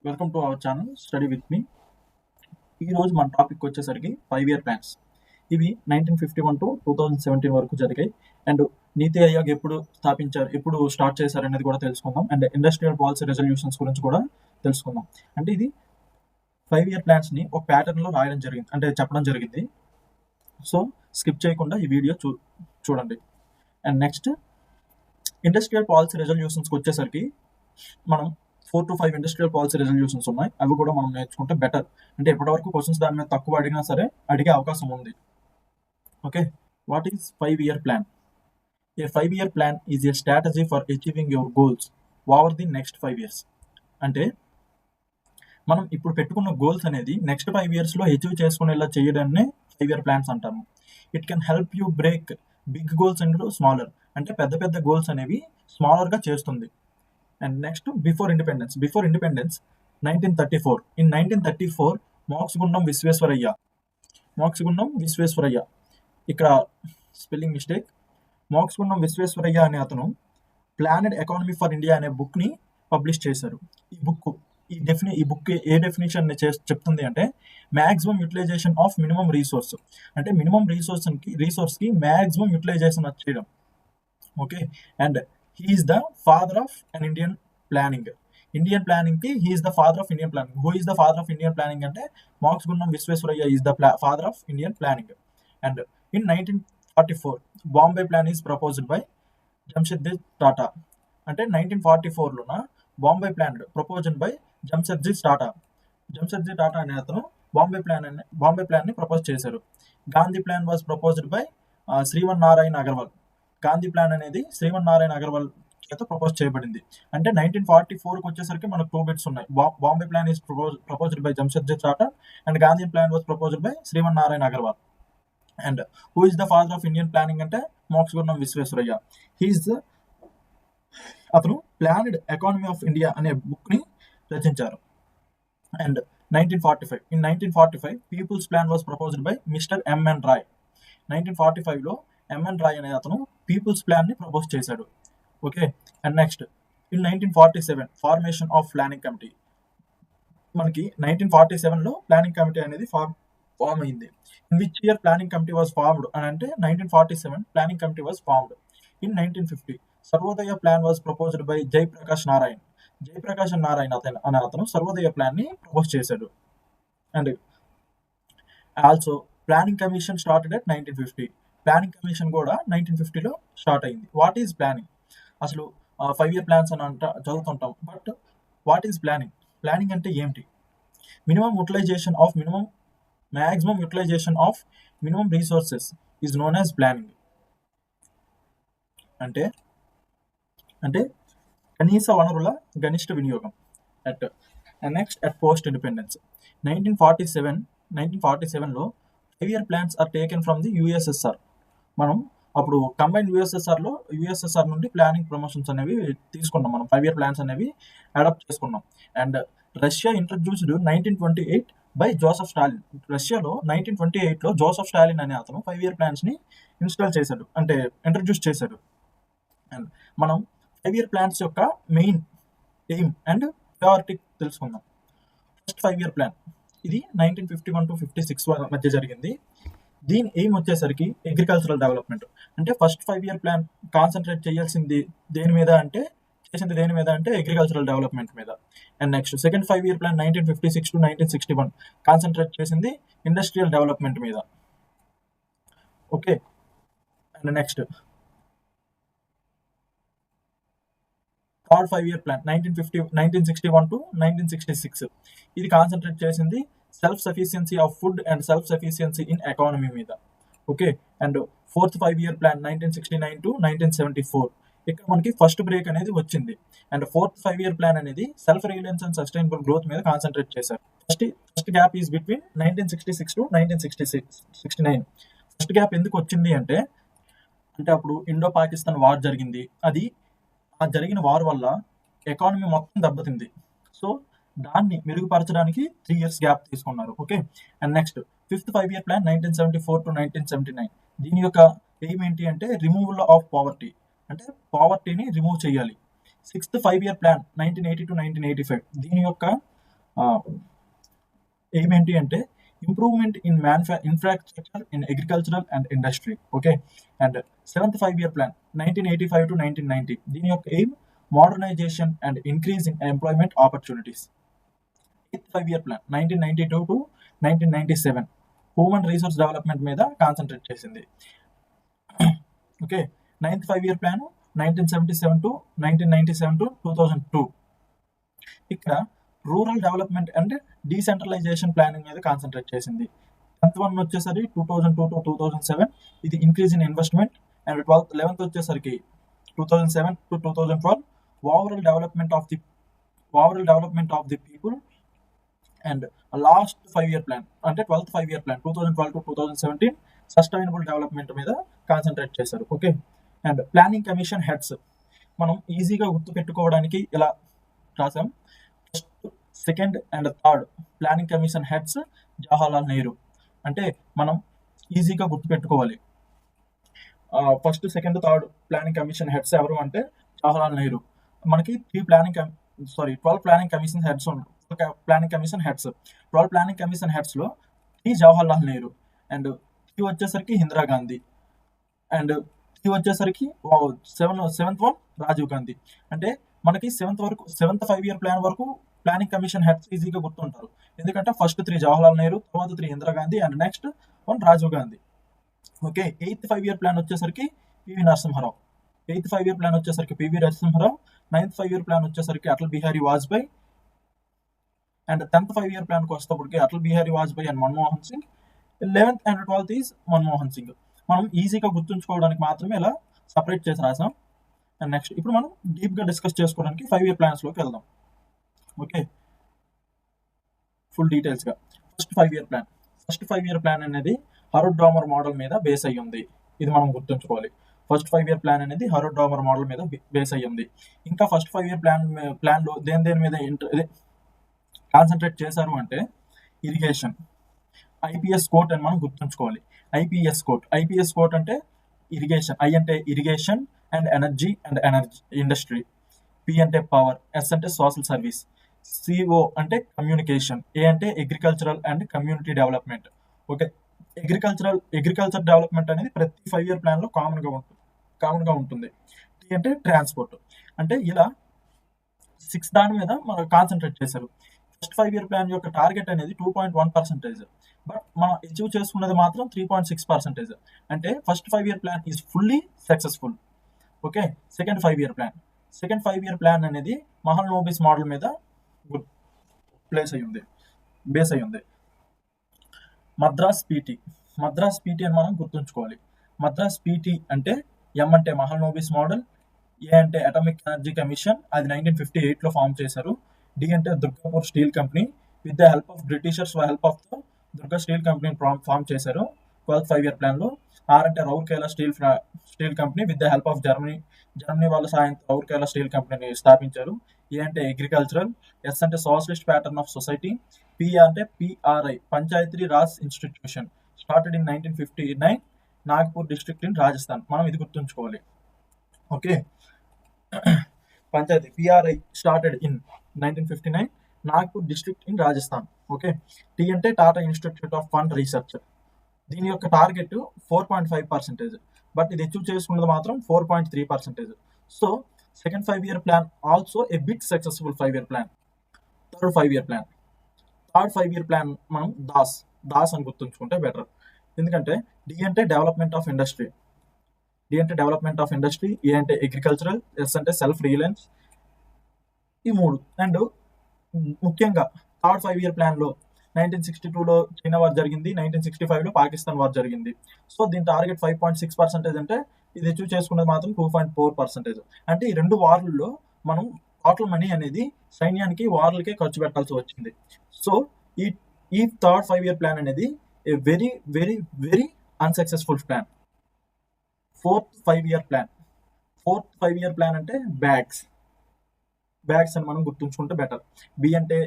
Welcome to our channel study with me. ఈరోజు మన topic వచ్చేసరికి 5 year ప్లాన్స్. ఇవి 1951 to 2017 వరకు జరిగాయి. అండ్ నీతి ఆయోగ్ ఎప్పుడు స్థాపించారు, ఎప్పుడు స్టార్ట్ చేశారు అనేది కూడా తెలుసుకుందాం. అండ్ ఇండస్ట్రియల్ పాలసీ రెజల్యూషన్స్ గురించి కూడా తెలుసుకుందాం. అంటే ఇది 5 year ప్లాన్స్ని ఒక ప్యాటర్న్లో రాయడం జరిగింది, అంటే చెప్పడం జరిగింది. సో స్కిప్ చేయకుండా ఈ వీడియో చూడండి. అండ్ నెక్స్ట్ ఇండస్ట్రియల్ పాలసీ రెజల్యూషన్స్కి వచ్చేసరికి మనం 4 to 5 ఇండస్ట్రియల్ పాలసీ రెజల్యూషన్స్ ఉన్నాయి. అవి కూడా మనం నేర్చుకుంటే బెటర్. అంటే ఎప్పటివరకు క్వశ్చన్స్ దాని మీద తక్కువ అడిగినా సరే అడిగే అవకాశం ఉంది. Okay, what is 5 year plan? A 5 year plan is a strategy for achieving your goals over the next 5 years. అంటే మనం ఇప్పుడు పెట్టుకున్న గోల్స్ అనేది నెక్స్ట్ 5 yearsలో అచీవ్ చేసుకునేలా చేయడాన్ని 5 year ప్లాన్స్ అంటాము. It can help you break big goals into smaller. అంటే పెద్ద పెద్ద గోల్స్ అనేవి స్మాలర్గా చేస్తుంది. And next before independence 1934. In 1934 Mokshagundam Visvesvaraya, ఇక్కడ స్పెల్లింగ్ మిస్టేక్, మోక్షగుండం విశ్వేశ్వరయ్య అనే అతను ప్లానెడ్ ఎకానమీ ఫర్ ఇండియా అనే బుక్ని పబ్లిష్ చేశారు. ఈ బుక్ ఏ డెఫినేషన్ చెప్తుంది అంటే maximum utilisation of minimum resource. అంటే మినిమం రీసోర్స్కి మ్యాక్సిమం యూటిలైజేషన్ చేయడం. Okay, and he is the father of an Indian planning ki he is the father of Indian planning. Who is the father of Indian planning ante Moksgundam Visvesvaraya is the father of Indian planning. And in 1944 Bombay plan is proposed by Jamshedji Tata. అంటే 1944 లోన Bombay plan proposed by Jamshedji Tata అనే అతను Bombay plan ని propose చేశారు. Gandhi plan was proposed by Srimannarayana Agarwal. Gandhi plan అనేది శ్రీమన్నారాయణ అగర్వాల్ చేత propose చేయబడింది. అంటే 1944కి వచ్చేసరికి మనకు 2 బిట్స్ ఉన్నాయి. Bombay plan is proposed by Jamshedji Tata and Gandhi plan was proposed by Srimannarayana Agarwal. And who is the father of Indian planning అంటే మోక్షగుండం విశ్వేశ్వరయ్య. అతను ప్లానెడ్ ఎకానమీ ఆఫ్ ఇండియా అనే బుక్ని రచించారు. And 1945 people's plan was proposed by mister MN Roy. 1945లో ఎంఎన్ రాయ్ అనే అతను people's plan ని propose చేశాడు. Okay, and next in 1947 formation of planning committee. మనకి 1947లో ప్లానింగ్ కమిటీ అనేది ఫార్మ్ అయింది. In which year planning committee was formed అని అంటే 1947 planning committee was formed. In 1950 Sarvodaya plan was proposed by Jayaprakash Narayan అనే అతను సర్వోదయ ప్లాన్ ని ప్రపోజ్ చేశాడు. And also planning commission started at 1950. Planning commission కూడా 1950లో స్టార్ట్ అయింది. What is planning? అసలు 5 year ప్లాన్స్ అని చదువుతుంటాం, but what is planning? Planning అంటే ఏమిటి? Maximum utilisation of minimum resources is known as planning. అంటే కనీస వనరుల గనిష్ట వినియోగం. నెక్స్ట్ అట్ పోస్ట్ ఇండిపెండెన్స్ 1947లో 5 year plans are taken from the USSR. మనం అప్పుడు కంబైన్డ్ యుఎస్ఎస్ఆర్ నుండి ప్లానింగ్ ప్రమోషన్స్ అనేవి తీసుకున్నాం. మనం 5 year ప్లాన్స్ అనేవి అడాప్ట్ చేసుకున్నాం. And Russia introduced 1928 by Joseph Stalin. రష్యాలో 1928లో జోసెఫ్ స్టాలిన్ అనే అతను 5 year ప్లాన్స్ ని ఇంట్రడ్యూస్ చేశాడు. అండ్ మనం 5 year ప్లాన్స్ యొక్క మెయిన్ ఎయిమ్ అండ్ ప్రయారిటీ తెలుసుకుందాం. ఫస్ట్ 5 year ప్లాన్ ఇది 1951 to 56 మధ్య జరిగింది. దీని ఎయిమ్ వచ్చేసరికి అగ్రికల్చరల్ డెవలప్మెంట్. అంటే ఫస్ట్ 5 year ప్లాన్ కాన్సన్ట్రేట్ చేయాల్సింది దేని మీద అంటే అగ్రికల్చరల్ డెవలప్మెంట్ మీద. And next second 5 year plan 1956 to 1961 concentrate చేసింది ఇండస్ట్రియల్ డెవలప్మెంట్ మీద. Okay, and next third 5 year plan 1961 to 1966 ఇది కాన్సన్ట్రేట్ చేసింది self sufficiency of food and self sufficiency in economy మీద. Okay, and fourth 5 year plan 1969 to 1974 ఇక్కడ మనకి first break అనేది వచ్చింది. And fourth 5 year plan అనేది self reliance and sustainable growth మీద concentrate చేశారు. First gap is between 1966 to 1969. First gap ఎందుకు వచ్చింది అంటే అప్పుడు ఇండో పాకిస్తాన్ వార్ జరిగింది. ఆ జరిగిన వార్ వల్ల ఎకానమీ మొత్తం దెబ్బతింది. సో దాన్ని మెరుగుపరచడానికి 3 years గ్యాప్ తీసుకున్నారు. Okay, and next fifth 5 year plan 1974 to 1979 దీని యొక్క ఎయిమ్ ఏంటి అంటే రిమూవల్ ఆఫ్ పావర్టీ. అంటే పావర్టీని రిమూవ్ చేయాలి. సిక్స్త్ 5 year ప్లాన్ 1980 to 1985 దీని యొక్క ఎయిమ్ ఏంటి అంటే improvement in infrastructure in agricultural and industry. Okay. And 7th 5-year plan 1985 to 1990, దీని యొక్క aim modernization and increase in employment opportunities. 8th 5-year plan 1992 to 1997, human resource development మీద concentrate చేసింది. Okay. 9th 5-year plan 1977 to 1997 to 2002, ఇక్కడ rural development and decentralization planning మీద concentrate చేసింది. 10th one వచ్చేసరికి 2002 to 2007, ఇది increase in investment. And 11th వచ్చేసరికి 2007 to 2012, overall development of the people. And last 5-year plan అంటే 12th 5-year plan 2012 to 2017, sustainable development మీద concentrate చేశారు. Okay. And planning commission heads మనం ఈజీగా గుర్తుపెట్టుకోవడానికి ఇలా రాసాం. First, second and third planning commission heads Jawaharlal Nehru. అంటే మనం ఈజీగా గుర్తుపెట్టుకోవాలి. First, second, third planning commission heads ఎవరు అంటే జవహర్లాల్ నెహ్రూ. మనకి 12 ప్లానింగ్ కమిషన్ హెడ్స్ ఉన్నాయి. 12 ప్లానింగ్ కమిషన్ హెడ్స్లో 3 జవహర్లాల్ నెహ్రూ, అండ్ 3 వచ్చేసరికి ఇందిరా గాంధీ, అండ్ 3 వచ్చేసరికి 7th వన్ రాజీవ్ గాంధీ. అంటే మనకి 7th 5-year ప్లాన్ వరకు ప్లానింగ్ కమిషన్ హెడ్స్ ఈజీగా గుర్తుంటారు. ఎందుకంటే ఫస్ట్ 3 జవహర్లాల్ నెహ్రూ, తర్వాత 3 Indira Gandhi, and next 1 Rajiv Gandhi. Okay. 8th 5-year plan వచ్చేసరికి PV Narasimha Rao. 8th 5-year plan వచ్చేసరికి PV Narasimha Rao. 9th 5-year plan వచ్చేసరికి Atal Bihari Vajpayee. And 10th 5-year ప్లాన్కి వచ్చేటప్పటికి Atal Bihari Vajpayee and Manmohan Singh. 11th and 12th is Manmohan Singh. మనం ఈజీగా గుర్తుంచుకోవడానికి మాత్రమే ఇలా సపరేట్ చేసి రాసాం. అండ్ నెక్స్ట్ ఇప్పుడు మనం డీప్గా డిస్కస్ చేసుకోవడానికి 5-year ప్లాన్స్లోకి వెళ్దాం. ఓకే. ఫుల్ డీటెయిల్స్గా ఫస్ట్ 5-year ప్లాన్ అనేది హరోడ్ డామర్ మోడల్ మీద బేస్ అయ్యి ఉంది. ఇది మనం గుర్తుంచుకోవాలి. ఫస్ట్ 5-year ప్లాన్ అనేది హరోడ్ డామర్ మోడల్ మీద బేస్ అయ్యి ఉంది. ఇంకా ఫస్ట్ 5-year ప్లాన్లో దేని మీద కాన్సన్ట్రేట్ చేశారు అంటే ఇరిగేషన్, ఐపీఎస్ కోట్ అని మనం గుర్తుంచుకోవాలి. ఐపీఎస్ కోట్ అంటే ఇరిగేషన్. ఐ అంటే irrigation and energy industry. P అంటే పవర్. ఎస్ అంటే సోషల్ సర్వీస్. సిఓ అంటే కమ్యూనికేషన్. ఏ అంటే agricultural and community development. Okay. Agriculture development అనేది ప్రతి 5-year ప్లాన్లో కామన్గా ఉంటుంది. టీ అంటే ట్రాన్స్పోర్ట్. అంటే ఇలా 6 దాని మీద మనం కాన్సన్ట్రేట్ చేశారు. ఫస్ట్ 5-year ప్లాన్ యొక్క టార్గెట్ అనేది 2.1%, బట్ మనం అచీవ్ చేసుకున్నది మాత్రం 3.6%. అంటే first 5-year plan is fully successful. Okay. Second 5-year plan అనేది మహల్నోబిస్ మోడల్ మీద బేస్ అయి ఉంది. మద్రాస్ పీటీ అని మనం గుర్తుంచుకోవాలి. మద్రాస్ పీటీ అంటే ఎం అంటే మహల్నోబిస్ మోడల్, ఏ అంటే అటామిక్ ఎనర్జీ కమిషన్, అది 1958లో ఫామ్ చేశారు. డి అంటే Durgapur steel company, with the help of Britishers Durga steel కంపెనీని ఫామ్ చేశారు 12th 5-year ప్లాన్లో. ఆర్ అంటే Rourkela steel company, with the help of Germany వాళ్ళ సాయంతో రౌర్కేలా స్టీల్ కంపెనీని స్థాపించారు. ఏ అంటే అగ్రికల్చరల్. ఎస్ అంటే socialist pattern of society. P అంటే PRI Panchayati Raj institution, started in 1959, Nagpur district in Rajasthan. మనం ఇది గుర్తుంచుకోవాలి. Okay. Panchayati PRI started in 1959, Nagpur district in Rajasthan. Okay. Tea అంటే Tata institute of fund research. దీని యొక్క టార్గెట్ 4.5%, బట్ ఇది అచీవ్ చేసుకున్నది మాత్రం 4.3%. So second 5-year plan also a big successful 5-year plan. Third 5-year plan మనం దాస్ అని గుర్తుంచుకుంటే బెటర్. ఎందుకంటే డి అంటే డెవలప్మెంట్ ఆఫ్ ఇండస్ట్రీ. ఏ అంటే అగ్రికల్చరల్. ఎస్ అంటే సెల్ఫ్ రిలయన్స్. ఈ 3. అండ్ ముఖ్యంగా థర్డ్ 5-year ప్లాన్లో 1962లో చైనా వార్ జరిగింది, 1965లో పాకిస్తాన్ వార్ జరిగింది. సో దీని టార్గెట్ 5.6%, అంటే ఇది అచీవ్ చేసుకున్నది మాత్రం 2.4%. అంటే ఈ 2 వార్లలో మనం టోటల్ మనీ అనేది సైన్యానికి వార్లకే ఖర్చు పెట్టాల్సి వచ్చింది. సో ఈ థర్డ్ 5-year ప్లాన్ అనేది a very very very unsuccessful plan. Fourth 5-year plan అంటే బ్యాగ్స్ అని మనం గుర్తుంచుకుంటే బెటర్. బి అంటే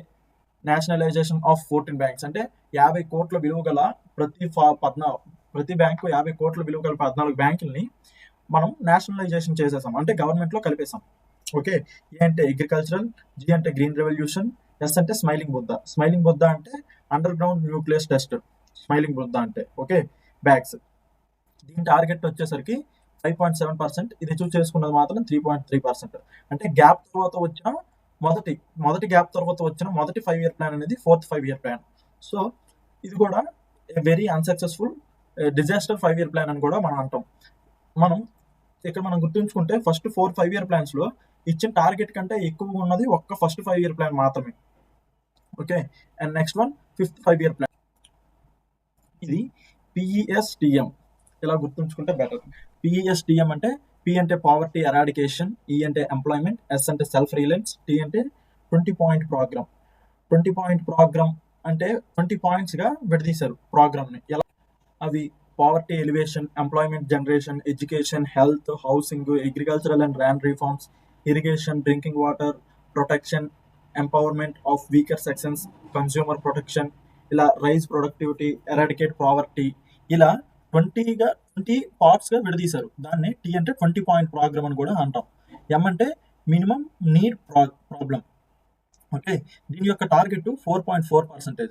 నేషనలైజేషన్ ఆఫ్ 14 బ్యాంక్స్. అంటే 50 కోట్ల విలువ గల ప్రతి బ్యాంకు 50 కోట్ల విలువ గల 14 బ్యాంకుల్ని మనం నేషనలైజేషన్ చేసేసాం, అంటే గవర్నమెంట్లో కలిపేసాం. ఓకే. ఏ అంటే అగ్రికల్చరల్. జి అంటే గ్రీన్ రెవల్యూషన్. ఎస్ అంటే స్మైలింగ్ బుద్ధ అంటే under ground nucleus test, smiling Buddha అంటే ఓకే బ్యాగ్స్. దీని టార్గెట్ వచ్చేసరికి 5.7%, ఇది చూస్ చేసుకున్నది మాత్రం 3.3%. అంటే గ్యాప్ తర్వాత వచ్చిన మొదటి గ్యాప్ తర్వాత వచ్చిన మొదటి 5-year ప్లాన్ అనేది 4th 5-year ప్లాన్. సో ఇది కూడా very unsuccessful disaster 5-year plan అని కూడా మనం అంటాం. మనం గుర్తుంచుకుంటే ఫస్ట్ 4 5-year ప్లాన్స్ లో ఇచ్చిన టార్గెట్ కంటే ఎక్కువ ఉన్నది ఒక్క ఫస్ట్ 5-year ప్లాన్ మాత్రమే. Okay, and next one 5th 5-year plan. ఇది PESTM, ఇలా గుర్తుంచుకుంటే బెటర్. PESTM అంటే P అంటే పావర్టీ ఎరాడికేషన్, E అంటే ఎంప్లాయ్మెంట్, S అంటే సెల్ఫ్ రిలయన్స్, T అంటే 20-point ప్రోగ్రామ్. 20-point ప్రోగ్రామ్ అంటే 20 points గా విడదీశారు ప్రోగ్రామ్ని. ఎలా అవి poverty elevation, employment generation, education, health, housing, agricultural and land reforms, irrigation, drinking water, protection, empowerment of weaker sections, consumer protection, ఇలా rise productivity, eradicate poverty, ఇలా 20 పార్ట్స్గా విడదీశారు. దాన్ని T అంటే 20-point ప్రోగ్రామ్ అని కూడా అంటాం. M అంటే మినిమం నీడ్ ప్రాబ్లం. ఓకే, దీని యొక్క టార్గెట్ 4.4%.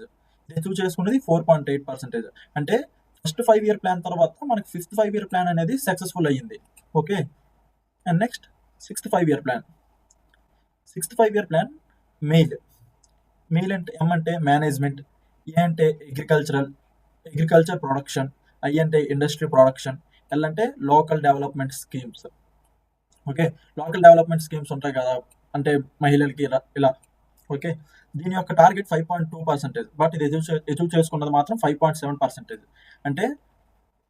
ఇది చూస్ చేసుకున్నది 4.8%. అంటే ఫస్ట్ 5-year ప్లాన్ తర్వాత మనకి 5th 5-year ప్లాన్ అనేది సక్సెస్ఫుల్ అయ్యింది. Okay, and next 6th 5-year plan. 6th 5-year plan mail అంటే M అంటే మేనేజ్మెంట్, ఏ అంటే అగ్రికల్చర్ ప్రొడక్షన్, I అంటే ఇండస్ట్రీ ప్రొడక్షన్, L అంటే local development schemes. Okay, local development schemes ఉంటాయి కదా, అంటే మహిళలకి ఇలా. ఓకే, దీని యొక్క టార్గెట్ 5.2%, బట్ ఇది అచీవ్ చేసుకున్నది మాత్రం 5.7%. అంటే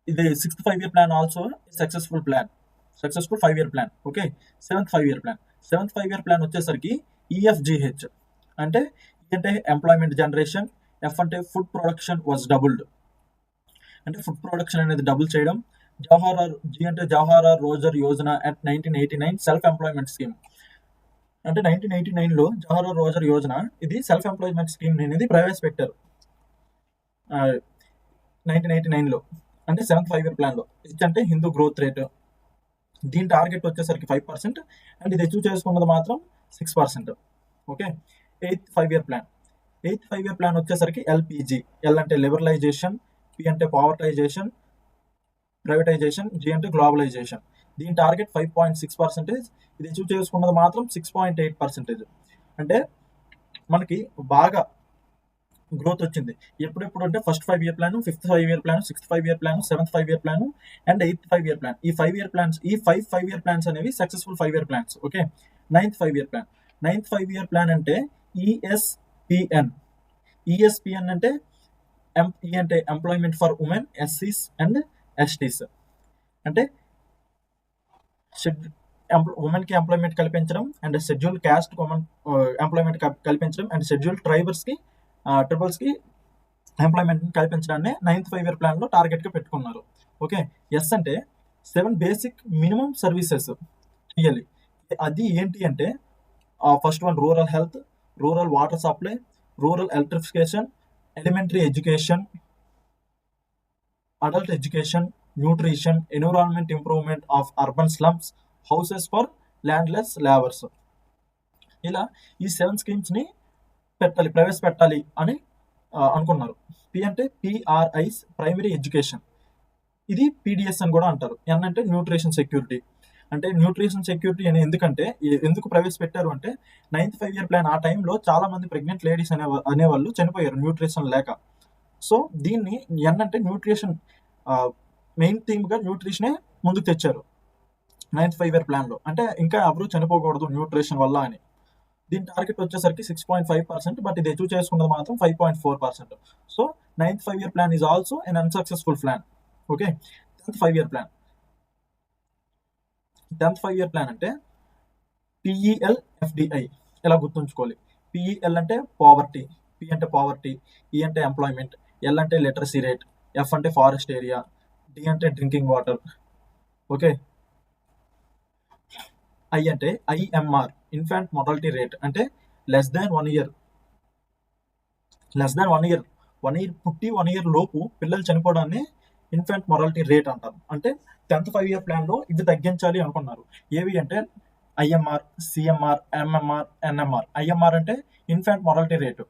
ఇది 6th 5-year plan also successful 5-year plan. Okay, 7th 5-year plan. 7th 5-year plan వచ్చేసరికి EFGH అంటే E అంటే ఎంప్లాయ్మెంట్ జనరేషన్, F అంటే ఫుడ్ ప్రొడక్షన్ వాజ్ డబుల్డ్, అంటే ఫుడ్ ప్రొడక్షన్ అనేది డబుల్ చేయడం. G అంటే Jawaharlal Roger Yojana at 1989 self employment scheme. అంటే 1989లో Jawaharlal Roger Yojana ఇది సెల్ఫ్ ఎంప్లాయ్మెంట్ స్కీమ్ అనేది ప్రవేశపెట్టారు 1989లో, అంటే 7th 5-year ప్లాన్లో. ఇది అంటే హిందూ గ్రోత్ రేట్. దీని టార్గెట్ వచ్చేసరికి 5%, అండ్ ఇది అచీవ్ చేసుకున్నది మాత్రం 6%. Okay, 8th 5-year plan. 8th 5-year plan వచ్చేసరికి LPG. L అంటే లిబరలైజేషన్, P అంటే ప్రైవేటైజేషన్, G అంటే గ్లోబలైజేషన్. దీని టార్గెట్ 5.6%, ఇది అచీవ్ చేసుకున్నది మాత్రం 6.8%. అంటే మనకి బాగా గ్రోత్ వచ్చింది. ఎప్పుడెప్పుడు అంటే first 5-year plan, 5th 5-year plan, 6th 5-year plan, 7th 5-year plan and 8th 5-year plan. ఈ 5-year ప్లాన్స్, ఈ 5 ప్లాన్స్ అనేవి successful 5-year plans. Okay, 9th 5-year plan. 9th 5-year plan అంటే ESPN అంటే E అంటే employment for women, SCs and STs. అంటే ఉమెన్కి employment కల్పించడం, and schedule caste employment కల్పించడం, అండ్ షెడ్యూల్ ట్రైబల్స్కి ఎంప్లాయ్మెంట్ కల్పించడాన్ని 9th 5-year ప్లాన్లో టార్గెట్గా పెట్టుకున్నారు. ఓకే, ఎస్ అంటే 7 బేసిక్ మినిమం సర్వీసెస్ చేయాలి. అది ఏంటి అంటే first one rural health, rural water supply, rural electrification, elementary education, adult education, nutrition, environment improvement of urban slums, houses for landless labours. ఇలా ఈ 7 స్కీమ్స్ని ప్రవేశపెట్టాలి అని అనుకున్నారు. P అంటే PRIs ప్రైమరీ ఎడ్యుకేషన్, ఇది PDS అని కూడా అంటారు. N అంటే న్యూట్రిషన్ సెక్యూరిటీ. అంటే న్యూట్రిషన్ సెక్యూరిటీ అని ఎందుకు ప్రవేశపెట్టారు అంటే 9th 5-year ప్లాన్ ఆ టైంలో చాలా మంది ప్రెగ్నెంట్ లేడీస్ అనేవాళ్ళు చనిపోయారు న్యూట్రిషన్ లేక. సో దీన్ని N అంటే న్యూట్రిషన్, మెయిన్ థీమ్గా న్యూట్రిషనే ముందుకు తెచ్చారు 9th 5-year ప్లాన్లో. అంటే ఇంకా ఎవరు చనిపోకూడదు న్యూట్రిషన్ వల్ల అని. దీని టార్గెట్ వచ్చేసరికి 6.5%, బట్ ఇది అచీవ్ చేసుకున్నది మాత్రం 5.4%. So 9th 5-year plan is also an unsuccessful plan. Okay, 10th 5-year plan. 10th 5-year plan అంటే PELFDI, ఇలా గుర్తుంచుకోవాలి. PEL అంటే పావర్టీ, P అంటే పావర్టీ, E అంటే ఎంప్లాయ్మెంట్, L అంటే లిటరసీ రేట్, F అంటే ఫారెస్ట్ ఏరియా, D అంటే డ్రింకింగ్ వాటర్. ఓకే, I అంటే IMR ఇన్ఫాంట్ మొర్టాలిటీ రేట్, అంటే లెస్ దాన్ 1 year పుట్టి 1 year లోపు పిల్లలు చనిపోవడాన్ని ఇన్ఫాంట్ మొరాలిటీ రేట్ అంటారు. అంటే 10th 5-year ప్లాన్లో ఇది తగ్గించాలి అనుకున్నారు. ఏవి అంటే IMR, CMR, MMR, NMR. IMR అంటే ఇన్ఫాంట్ మొరాలిటీ రేటు.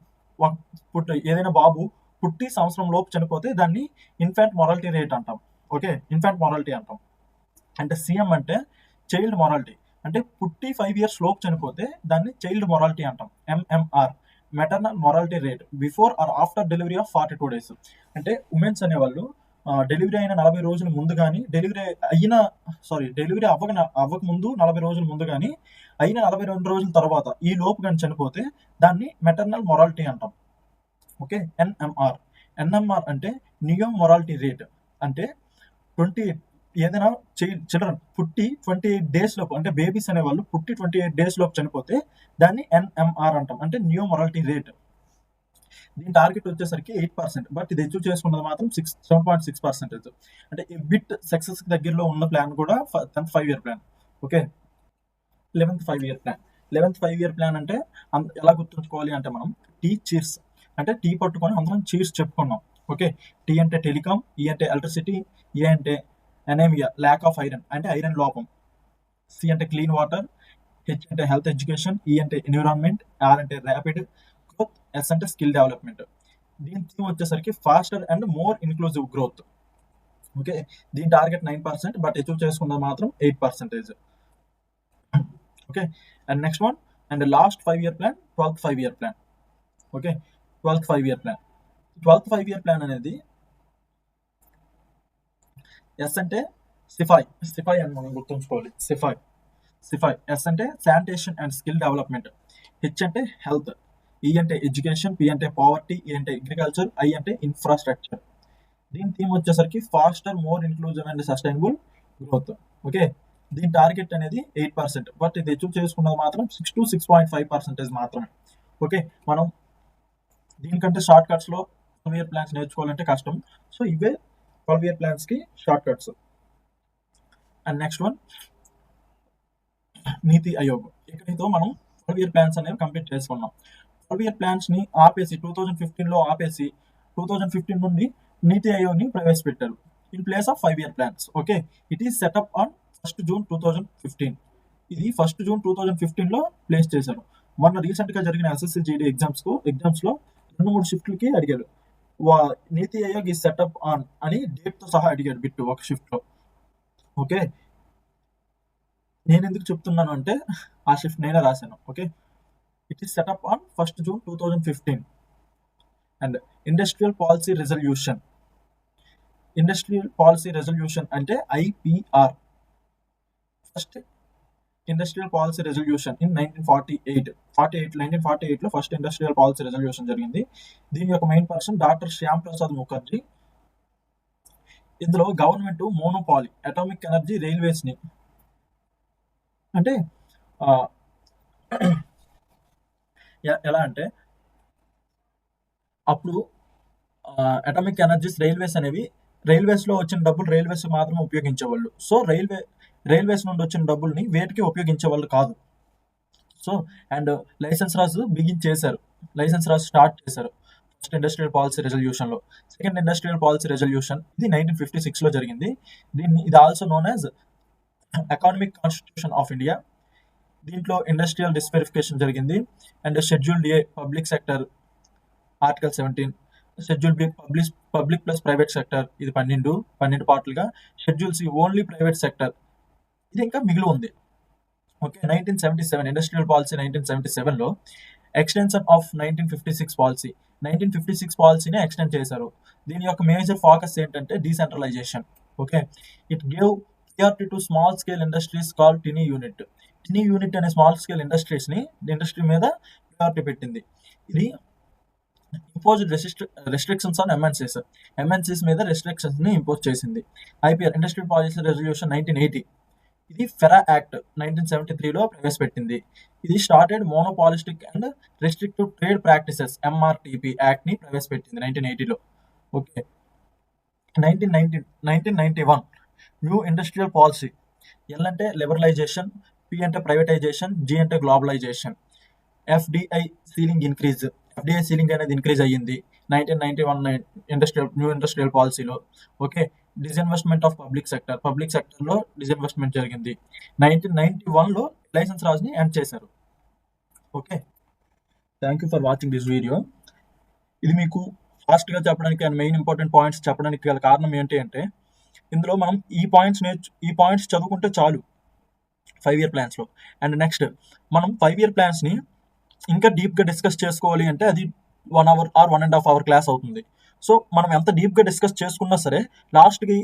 ఏదైనా బాబు పుట్టి సంవత్సరం లోపు చనిపోతే దాన్ని ఇన్ఫాంట్ మొరాలిటీ రేట్ అంటాం. ఓకే, ఇన్ఫాంట్ మొరాలిటీ అంటాం. అంటే సిఎం అంటే చైల్డ్ మొరాలిటీ, అంటే పుట్టి 5 years లోపు చనిపోతే దాన్ని చైల్డ్ మొరాలిటీ అంటాం. MMR maternal mortality rate before or after delivery of 42 days. అంటే ఉమెన్స్ అనేవాళ్ళు డెలివరీ అయిన 40 రోజుల ముందు కానీ డెలివరీ అవ్వక ముందు 40 రోజుల ముందు కానీ అయిన 42 రోజుల తర్వాత ఈ లోపు కానీ చనిపోతే దాన్ని మెటర్నల్ మొరాలిటీ అంటాం. ఓకే, ఎన్ఎంఆర్ అంటే నియో మొరాలిటీ రేట్. అంటే 28 ఏదైనా చిల్డ్రన్ పుట్టి 28 days లోపు, అంటే బేబీస్ అనేవాళ్ళు పుట్టి 28 days లోపు చనిపోతే దాన్ని ఎన్ఎంఆర్ అంటాం, అంటే న్యూ మొరాలిటీ రేట్. దీని టార్గెట్ వచ్చేసరికి 8%, బట్ ఇది అచీవ్ చేసుకున్నది మాత్రం 7.6%. అంటే ఈ బిట్ సక్సెస్ దగ్గరలో ఉన్న ప్లాన్ కూడా 10th 5-year plan. Okay, 11th 5-year plan. 11th 5-year plan అంటే ఎలా గుర్తుంచుకోవాలి అంటే మనం టీ చీర్స్, అంటే టీ పట్టుకొని అందరం చీర్స్ చెప్పుకున్నాం. ఓకే, టీ అంటే టెలికామ్, ఈ అంటే ఎలక్ట్రిసిటీ, ఏ అంటే ఎనేమియా ల్యాక్ ఆఫ్ ఐరన్ అంటే ఐరన్ లోపం, సి అంటే క్లీన్ వాటర్, హెచ్ అంటే హెల్త్ ఎడ్యుకేషన్, ఈ అంటే ఎన్విరాన్మెంట్, ఆర్ అంటే ర్యాపిడ్ గ్రోత్, ఎస్ అంటే స్కిల్ డెవలప్మెంట్. దీని థీమ్ వచ్చేసరికి faster and more inclusive growth. Okay, దీని టార్గెట్ 9%, బట్ అచీవ్ చేసుకున్నది మాత్రం 8%. Okay, and next one and last 5-year plan 12th 5-year plan. Okay, 12th 5-year plan. 12th 5-year plan అనేది S అంటే సిఫాయ్ అని మనం గుర్తుంచుకోవాలి. సిఫాయ్. ఎస్ అంటే sanitation and skill development, H అంటే హెల్త్, ఈ అంటే ఎడ్యుకేషన్, పి అంటే పావర్టీ, ఈ అంటే అగ్రికల్చర్, ఐ అంటే ఇన్ఫ్రాస్ట్రక్చర్. దీని థీమ్ వచ్చేసరికి faster, more inclusive and sustainable growth. Okay, దీని టార్గెట్ అనేది 8%, బట్ ఇది అచీవ్ చేసుకున్నది మాత్రం 6 to 6.5% మాత్రమే. ఓకే, మనం దీనికంటే షార్ట్ కట్స్లో 12-year ప్లాన్స్ నేర్చుకోవాలంటే కష్టం. సో ఇవే 12-year ప్లాన్స్కి short cuts. And next one NITI Aayog. ఇక్కడితో మనం 12-year ప్లాన్స్ అనేవి కంప్లీట్ చేసుకున్నాం. 12-year ప్లాన్స్ని ఆపేసి 2015లో ఆపేసి 2015 నుండి నీతి ఆయోగ్ని ప్రవేశపెట్టారు in place of 5-year plans. Okay, it is set up on 1st June 2015. ఇది 1st June 2015లో ప్లేస్ చేశారు. మొన్న రీసెంట్గా జరిగిన ఎస్ఎస్సి జీడీ ఎగ్జామ్స్లో 2-3 షిఫ్ట్లకి అడిగాడు, నీతి ఆయోగ్ ఈ సెటప్ ఆన్ అని డేట్తో సహా అడిగాడు బిట్టు ఒక షిఫ్ట్లో. ఓకే, నేను ఎందుకు చెప్తున్నాను అంటే ఆ షిఫ్ట్ నేనే రాశాను. Okay, it is set up on 1st June 2015. And industrial policy resolution అంటే IPR. First industrial policy resolution in 1948లో ఫస్ట్ ఇండస్ట్రియల్ పాలసీ రెజల్యూషన్ జరిగింది. దీని యొక్క main person doctor Shyam Prasad Mukherjee. ఇందులో గవర్నమెంట్ మోనోపాలీ అటామిక్ ఎనర్జీ రైల్వేస్ని, అంటే ఎలా అంటే అప్పుడు అటామిక్ ఎనర్జీస్ రైల్వేస్ అనేవి రైల్వేస్లో వచ్చిన డబ్బులు రైల్వేస్ మాత్రమే ఉపయోగించేవాళ్ళు. సో రైల్వేస్ నుండి వచ్చిన డబ్బుల్ని వేటికి ఉపయోగించేవాళ్ళు కాదు. So and licence raj start చేశారు ఫస్ట్ ఇండస్ట్రియల్ పాలసీ రెజల్యూషన్లో. సెకండ్ ఇండస్ట్రియల్ పాలసీ రెజల్యూషన్ ఇది 1956లో జరిగింది. ఇది also known as economic constitution of India. దీంట్లో ఇండస్ట్రియల్ డిస్వెరిఫికేషన్ జరిగింది. And scheduled A public sector article 17, schedule B public plus private sector ఇది 12 పార్ట్లుగా, schedule C only private sector ఇది ఇంకా మిగిలి ఉంది. ఓకే, 1977 ఇండస్ట్రియల్ పాలసీ 1977లో ఎక్స్టెన్షన్ ఆఫ్ 1956 పాలసీని ఎక్స్టెండ్ చేశారు. దీని యొక్క మేజర్ ఫోకస్ ఏంటంటే decentralisation. Okay, it gave priority to small scale industries call tiny unit అనే స్మాల్ స్కేల్ ఇండస్ట్రీ మీద ప్రియారిటీ పెట్టింది. ఇది ఇంపోజ్డ్ రెస్ట్రిక్షన్స్ ఆన్ ఎంఎన్సీస్ మీద రెస్ట్రిక్షన్స్ని ఇంపోజ్ చేసింది. ఐపీఆర్ ఇండస్ట్రియల్ పాలసీ రెజల్యూషన్ 1980 ఇది ఫెరా యాక్ట్ 1973లో ప్రవేశపెట్టింది. ఇది started monopolistic and restrictive trade practices MRTP యాక్ట్ని ప్రవేశపెట్టింది 1980లో. Okay, 1991 new industrial policy. L అంటే లిబరలైజేషన్, పి అంటే ప్రైవేటైజేషన్, జి అంటే గ్లోబలైజేషన్. ఎఫ్డిఐ సీలింగ్ అనేది ఇంక్రీజ్ అయ్యింది. 1991 న్యూ ఇండస్ట్రియల్ పాలసీలో. ఓకే, డిస్ఇన్వెస్ట్మెంట్ ఆఫ్ పబ్లిక్ సెక్టర్లో డిస్ఇన్వెస్ట్మెంట్ జరిగింది. 1991లో లైసెన్స్ రాజ్ని ఎండ్ చేశారు. Okay, thank you for watching this video. ఇది మీకు ఫాస్ట్గా చెప్పడానికి అండ్ మెయిన్ ఇంపార్టెంట్ పాయింట్స్ చెప్పడానికి గల కారణం ఏంటి అంటే, ఇందులో మనం ఈ పాయింట్స్ చదువుకుంటే చాలు 5-year ప్లాన్స్లో. అండ్ నెక్స్ట్ మనం 5-year ప్లాన్స్ని ఇంకా డీప్గా డిస్కస్ చేసుకోవాలి అంటే అది 1 hour ఆర్ 1.5 hour క్లాస్ అవుతుంది. సో మనం ఎంత డీప్గా డిస్కస్ చేసుకున్నా సరే లాస్ట్కి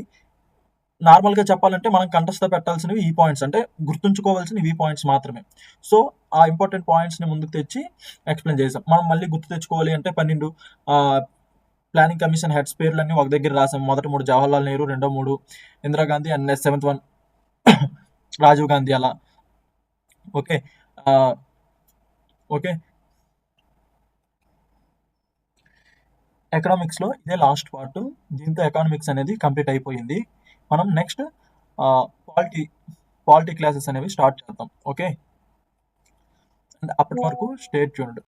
నార్మల్గా చెప్పాలంటే మనం కంఠస్థ పెట్టాల్సినవి ఈ పాయింట్స్, అంటే గుర్తుంచుకోవాల్సినవి ఈ పాయింట్స్ మాత్రమే. సో ఆ ఇంపార్టెంట్ పాయింట్స్ని ముందుకు తెచ్చి ఎక్స్ప్లెయిన్ చేసాం. మనం మళ్ళీ గుర్తు తెచ్చుకోవాలి అంటే 12 ప్లానింగ్ కమిషన్ హెడ్స్ పేర్లన్నీ ఒక దగ్గర రాసాం. మొదటి 3 జవహర్లాల్ నెహ్రూ, రెండో 3 Indira Gandhi, and 7th one Rajiv Gandhi, అలా. ఓకే, ఓకే, ఎకనామిక్స్లో ఇదే లాస్ట్ పార్ట్. దీంతో ఎకనామిక్స్ అనేది కంప్లీట్ అయిపోయింది. మనం నెక్స్ట్ పాలిటీ క్లాసెస్ అనేవి స్టార్ట్ చేద్దాం. ఓకే, అండ్ అప్పటి వరకు స్టే ట్యూన్డ్.